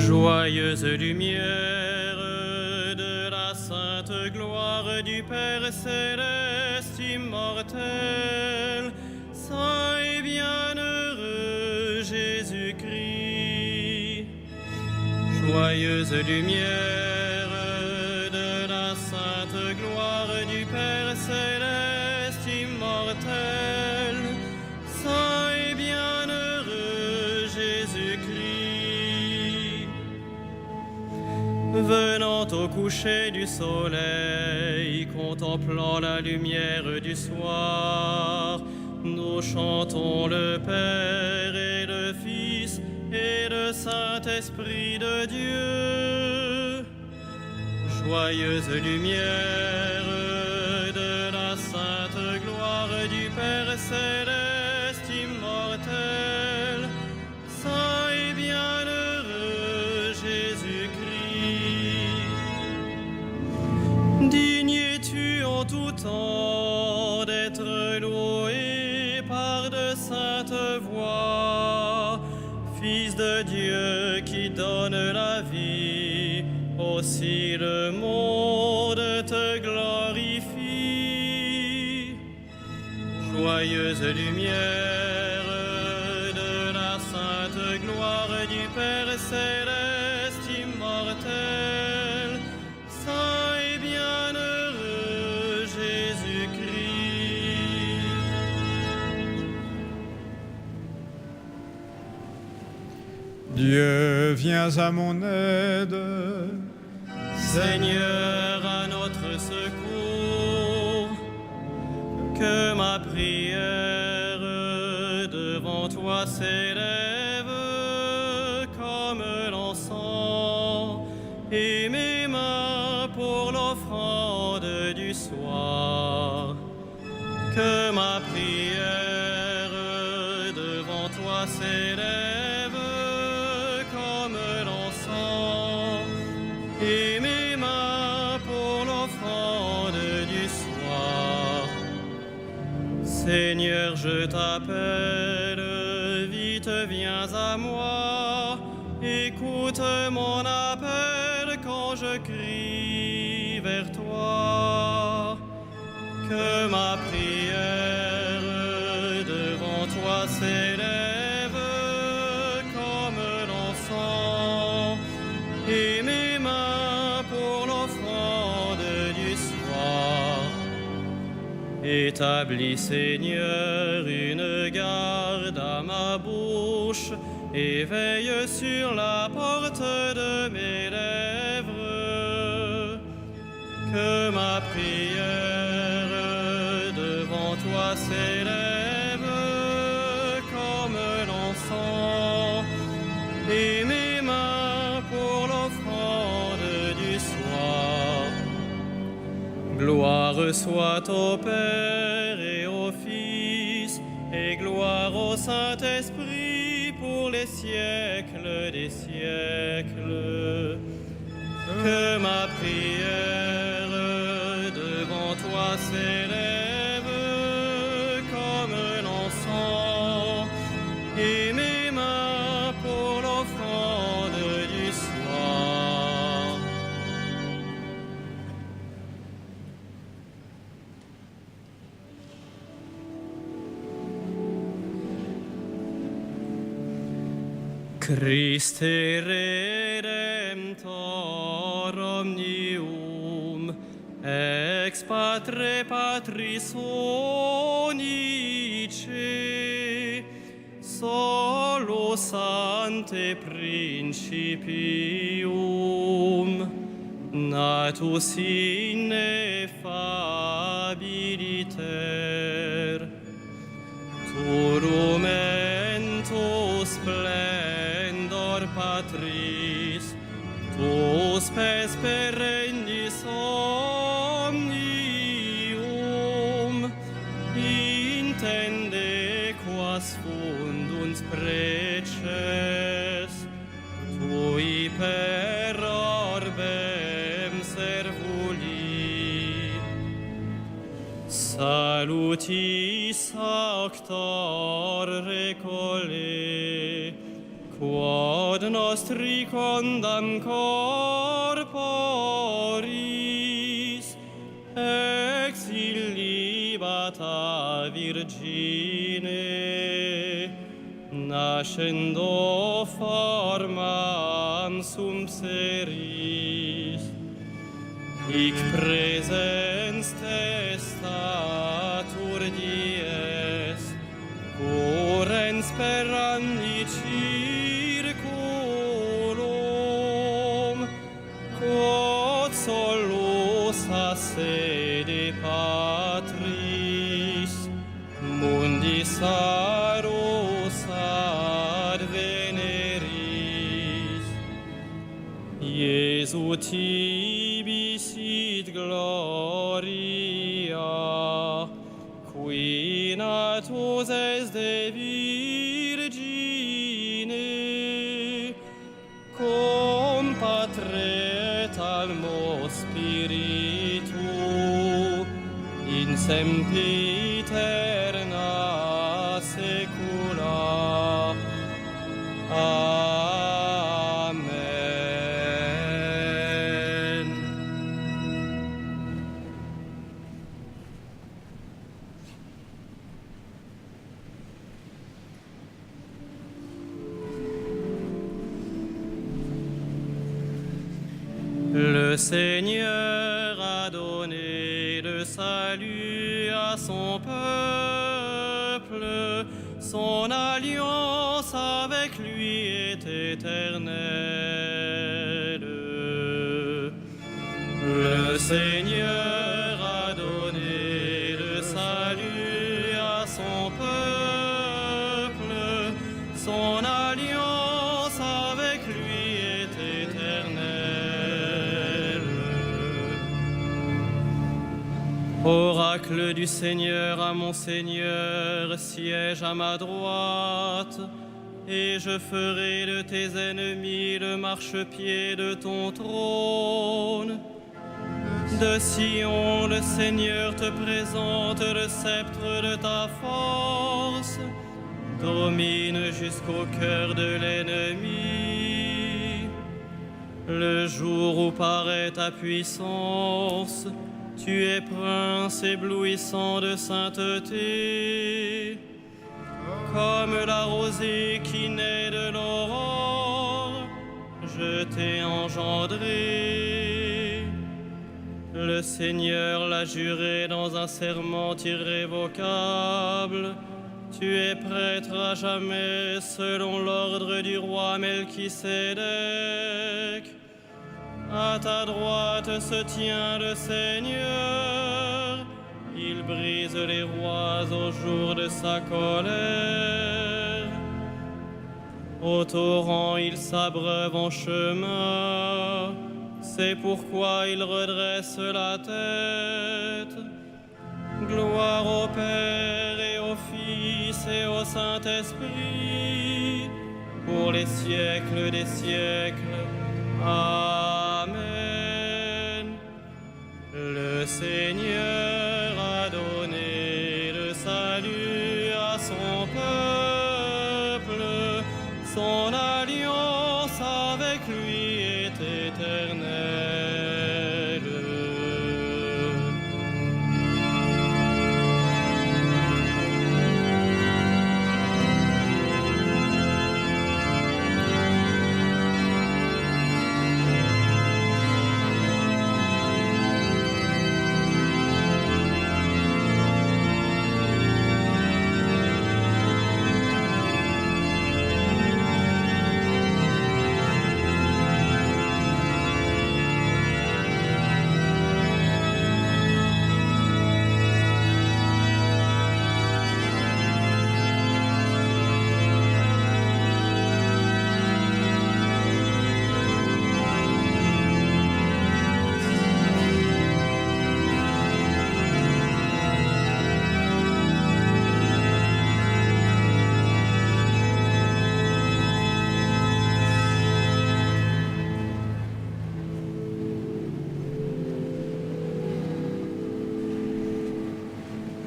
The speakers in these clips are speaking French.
Joyeuse lumière de la sainte gloire du Père céleste immortel, saint et bienheureux Jésus-Christ. Joyeuse lumière de la sainte gloire du Père céleste immortel, saint et bienheureux Jésus-Christ. Venant au coucher du soleil, contemplant la lumière du soir, nous chantons le Père et le Fils et le Saint-Esprit de Dieu. Joyeuse lumière de la sainte gloire du Père céleste immortel, saint et bienheureux Jésus-Christ. Digne es-tu en tout temps d'être loué par de saintes voix, Fils de Dieu qui donne la vie, aussi le monde te glorifie. Joyeuse lumière de la sainte gloire du Père céleste immortel, saint et bienheureux Jésus-Christ. Dieu, viens à mon aide. Seigneur, à notre secours, que ma prière devant toi s'élève comme l'encens, et mes mains pour l'offrande du soir. Que ma prière devant toi s'élève comme l'encens, et mes mains pour l'offrande du soir. Seigneur, je t'appelle, vite viens à moi, écoute mon appel quand je crie vers toi. Que ma prière devant toi s'élève comme l'encens, et mes mains pour l'offrande du soir. Établis, Seigneur, une garde à ma bouche, et veille sur la porte de mes lèvres. Que ma prière devant toi s'élève comme l'encens, et mes mains pour l'offrande du soir. Gloire soit au Père et au Fils, et gloire au Saint-Esprit pour les siècles des siècles. Que ma prière devant toi s'élève comme l'encens, et mes mains pour l'offrande du soir. Christe Redemptor omnium, ex Patre Patris unice, solus ante principium, natus ineffabiliter, turumentus splendor Patris, tu spes perennis omnium, intende quas fundunt preces, tui per orbem servuli. Salutis actor recole, quod quod nostri condam corporis ex illibata Virgine nascendo formam sum seris hic presens testatur dies currens per anni circulum quod solus a sede patris mundi sarus ad veneris Iesu tibi sit gloria qui natus est de Virgine cum Patre et almo Spiritu in sempiterna saecula. Amen. Le Seigneur a donné le salut à son peuple, son alliance avec lui est éternelle. Le Seigneur a donné le salut à son peuple, son alliance avec lui est éternelle. Oracle du Seigneur à mon Seigneur, siège à ma droite, et je ferai de tes ennemis le marchepied de ton trône. De Sion, le Seigneur te présente le sceptre de ta force, domine jusqu'au cœur de l'ennemi. Le jour où paraît ta puissance, tu es prince éblouissant de sainteté, comme la rosée qui naît de l'aurore, je t'ai engendré. Le Seigneur l'a juré dans un serment irrévocable. Tu es prêtre à jamais selon l'ordre du roi Melchisédek. À ta droite se tient le Seigneur. Il brise les rois au jour de sa colère. Au torrent, il s'abreuve en chemin. C'est pourquoi il redresse la tête. Gloire au Père et au Fils et au Saint-Esprit, pour les siècles des siècles. Amen. Le Seigneur a donné le salut à son peuple, son alliance avec lui est éternelle.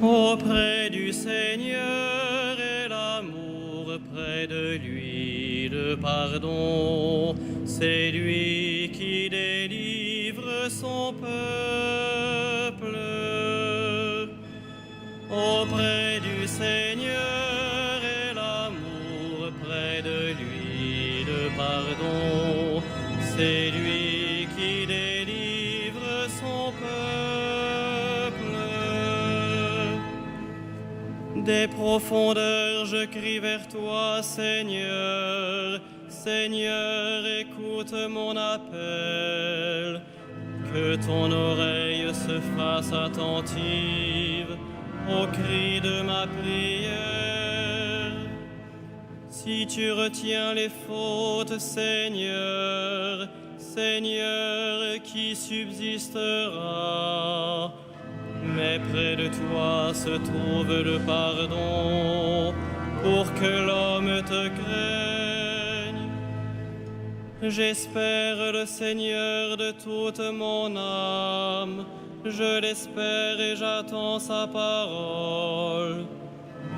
Auprès du Seigneur et l'amour près de lui, de pardon. C'est lui qui délivre son peuple. Auprès du Seigneur est l'amour, près de lui le pardon. C'est lui qui délivre son peuple. Des profondeurs je crie vers toi, Seigneur. Seigneur, écoute mon appel. Que ton oreille se fasse attentive au cri de ma prière. Si tu retiens les fautes, Seigneur, Seigneur, qui subsistera? Mais près de toi se trouve le pardon, pour que l'homme te craigne. J'espère le Seigneur de toute mon âme. Je l'espère et j'attends sa parole.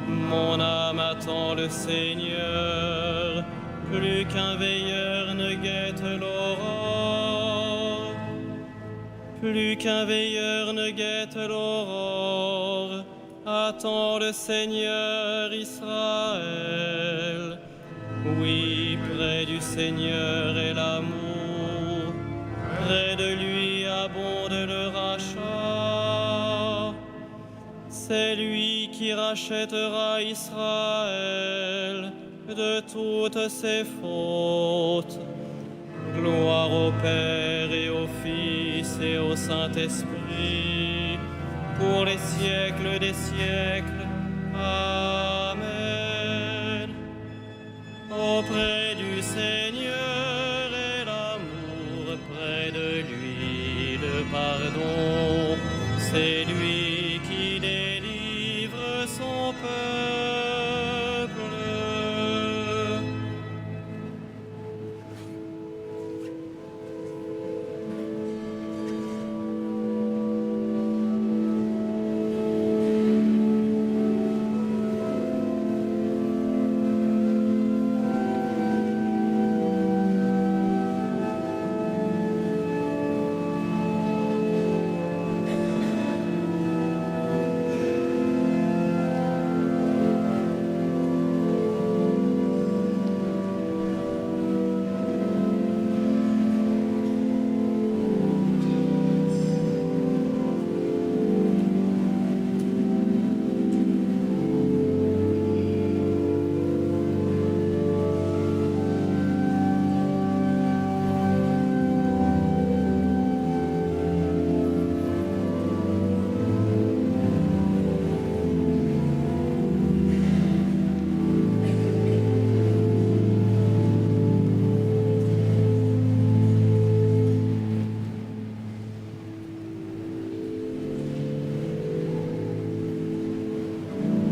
Mon âme attend le Seigneur, plus qu'un veilleur ne guette l'aurore. Plus qu'un veilleur ne guette l'aurore, attends le Seigneur Israël. Oui, près du Seigneur est l'amour, près de lui abonde le rachat. C'est lui qui rachètera Israël de toutes ses fautes. Gloire au Père et au Fils et au Saint-Esprit, pour les siècles des siècles. Amen. Auprès du Seigneur est l'amour, près de lui le pardon. C'est lui qui délivre son peuple.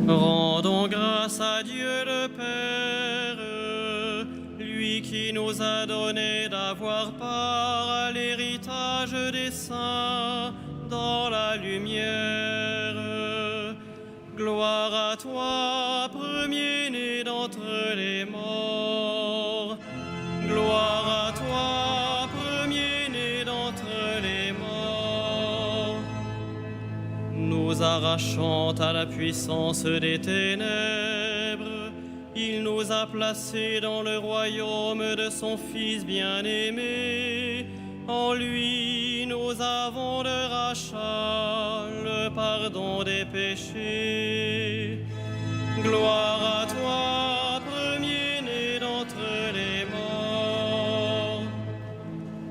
Rendons grâce à Dieu le Père, lui qui nous a donné d'avoir part à l'héritage des saints dans la lumière. Gloire à toi, premier-né d'entre les morts. Gloire à toi, premier-né d'entre les morts. Nous arrachant à la puissance des ténèbres, il nous a placés dans le royaume de son Fils bien-aimé. En lui, nous avons le rachat, le pardon des péchés. Gloire à toi, premier-né d'entre les morts.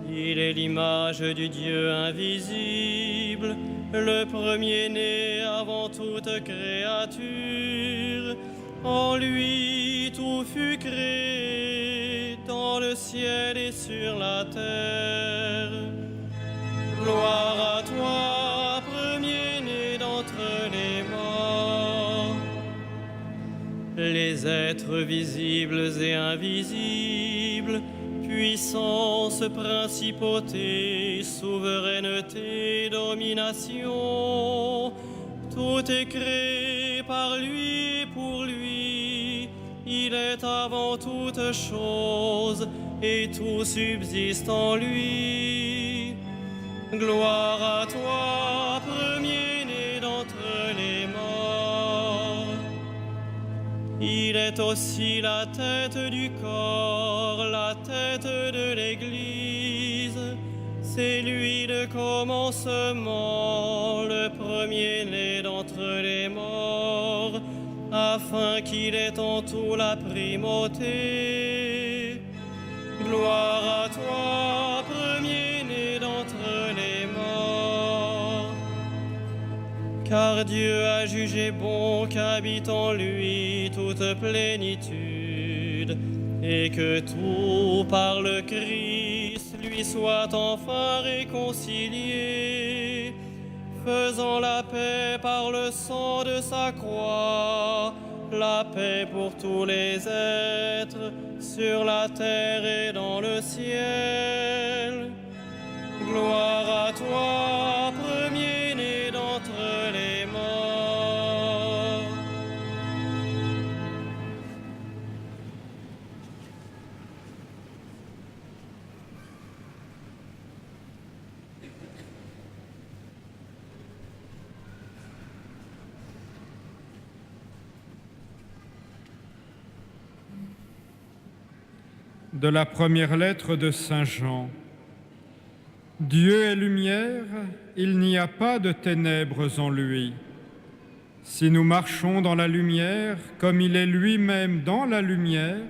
Il est l'image du Dieu invisible, le premier-né avant toute créature. En lui, tout fut créé, dans le ciel et sur la terre. Gloire à toi, premier-né d'entre les morts. Les êtres visibles et invisibles, puissance, principauté, souveraineté, domination, tout est créé par lui et pour lui. Il il est avant toute chose, et tout subsiste en lui. Gloire à toi, premier-né d'entre les morts. Il est aussi la tête du corps, la tête de l'Église. C'est lui le commencement, le premier-né d'entre les morts, afin qu'il ait en tout la primauté. Gloire à toi, premier-né d'entre les morts. Car Dieu a jugé bon qu'habite en lui toute plénitude, et que tout par le Christ lui soit enfin réconcilié, faisant la paix par le sang de sa croix, la paix pour tous les êtres, sur la terre et dans le ciel. Gloire à toi, premier-né d'entre les morts. De la première lettre de Saint Jean. Dieu est lumière, il n'y a pas de ténèbres en lui. Si nous marchons dans la lumière, comme il est lui-même dans la lumière,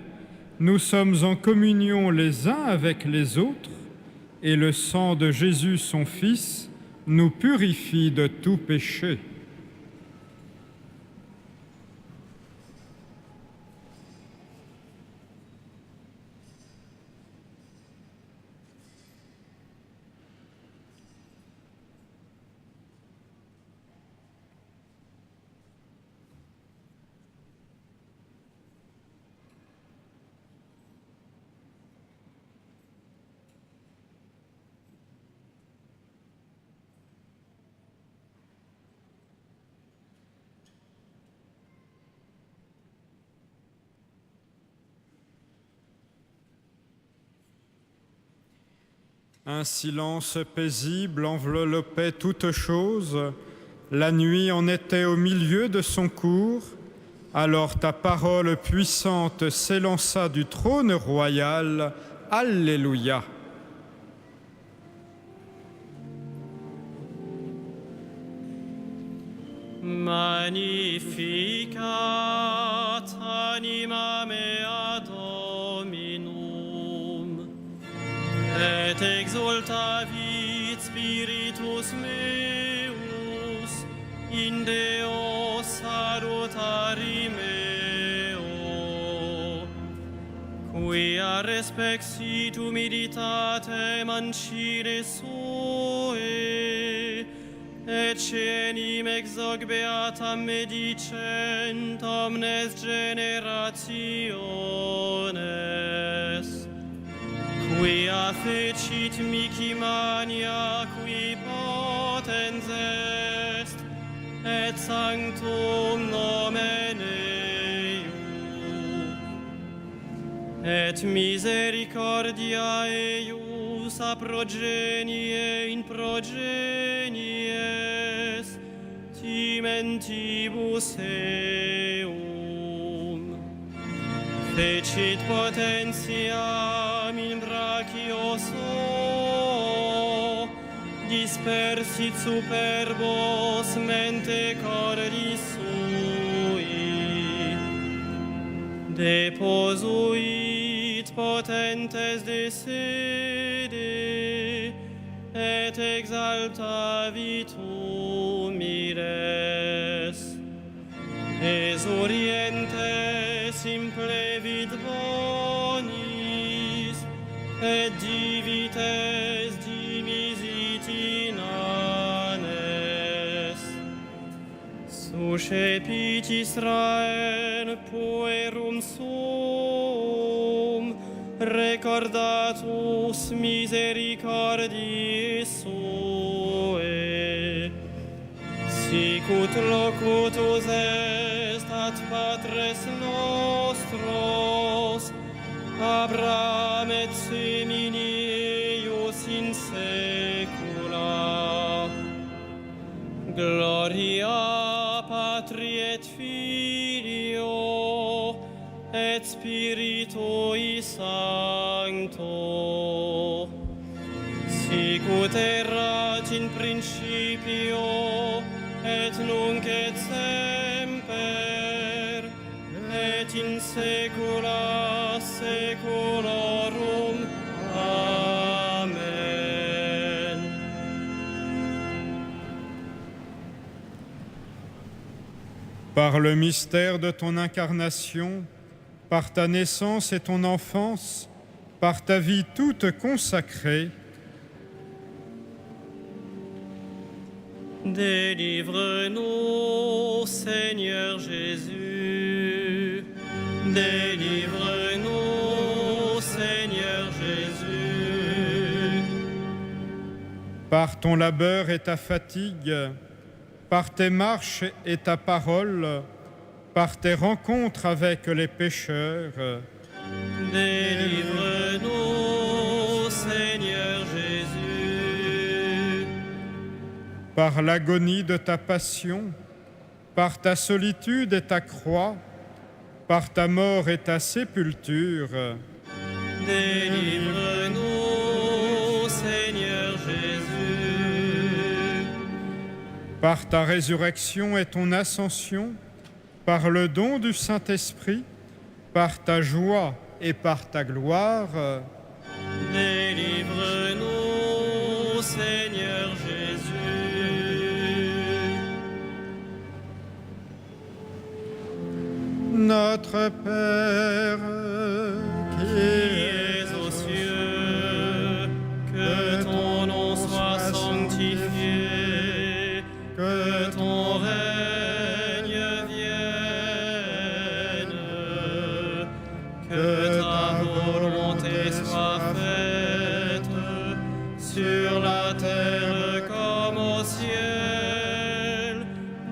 nous sommes en communion les uns avec les autres, et le sang de Jésus, son Fils, nous purifie de tout péché. Un silence paisible enveloppait toute chose, la nuit en était au milieu de son cours, alors ta parole puissante s'élança du trône royal. Alléluia. Magnificat anima mea Dominum, et exultavit spiritus meus in Deo salutari meo, quia respexit humilitate mancine sue, et cenim exoc beatam medicent omnes generationes, quia fecit mihi mania qui potens est, et sanctum nomen eius, et misericordia eius a progenie in progenies timentibus eum, fecit potentiam in brachio suo, dispersit superbos mente cordis sui, deposuit potentes de sede, et exaltavit humiles, exurientes implevit bonis, et divites dimisit inanes. Suscepit Israel puerum sum, recordatus misericordiae sue, sic ut locutus est ad patres nostros, Abraham et semini eius in saecula. Gloria Patri et Filio et Spiritui Sancto, sic ut erat in principio et nunc et semper et in saecula saeculorum. Amen. Par le mystère de ton incarnation, par ta naissance et ton enfance, par ta vie toute consacrée, délivre-nous, Seigneur Jésus. Délivre-nous, Seigneur Jésus. par ton labeur et ta fatigue, par tes marches et ta parole, par tes rencontres avec les pécheurs, délivre-nous, Seigneur Jésus. par l'agonie de ta passion, par ta solitude et ta croix, par ta mort et ta sépulture, délivre-nous, Seigneur Jésus. par ta résurrection et ton ascension, par le don du Saint-Esprit, par ta joie et par ta gloire, délivre-nous, Seigneur Jésus. Notre Père qui es aux cieux, que ton nom soit sanctifié, que ton règne vienne, que ta volonté soit faite sur la terre comme au ciel.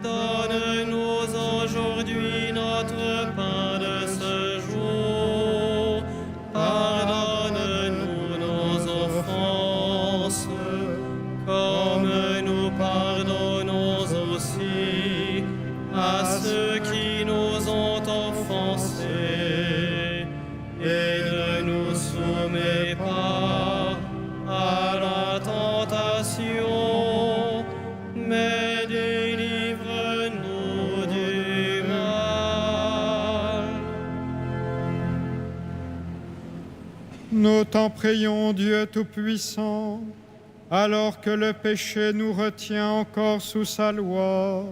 Donne-nous aujourd'hui notre pain de ce jour. Pardonne-nous nos offenses, comme nous pardonnons aussi à ceux qui nous ont offensés. Et ne nous soumets pas à la tentation, mais délivre-nous du mal. nous t'en prions, Dieu Tout-Puissant, alors que le péché nous retient encore sous sa loi.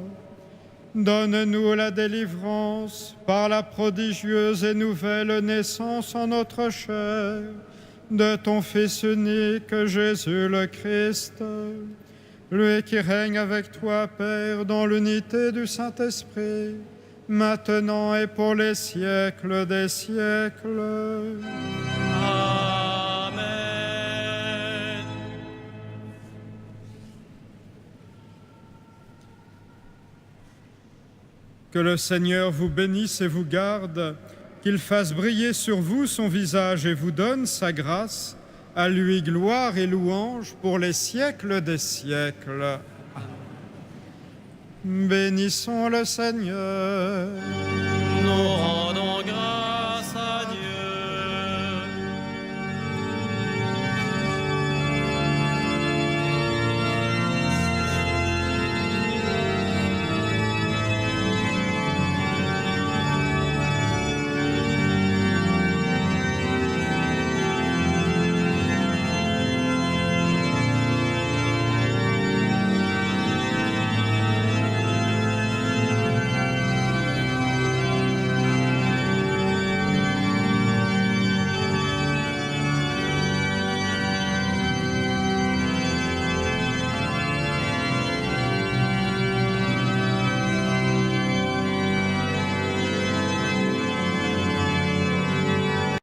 Donne-nous la délivrance par la prodigieuse et nouvelle naissance en notre chair de ton Fils unique, Jésus le Christ, lui qui règne avec toi, Père, dans l'unité du Saint-Esprit, maintenant et pour les siècles des siècles. Amen. Que le Seigneur vous bénisse et vous garde, qu'il fasse briller sur vous son visage et vous donne sa grâce. À lui gloire et louange pour les siècles des siècles. Bénissons le Seigneur. Nous rendons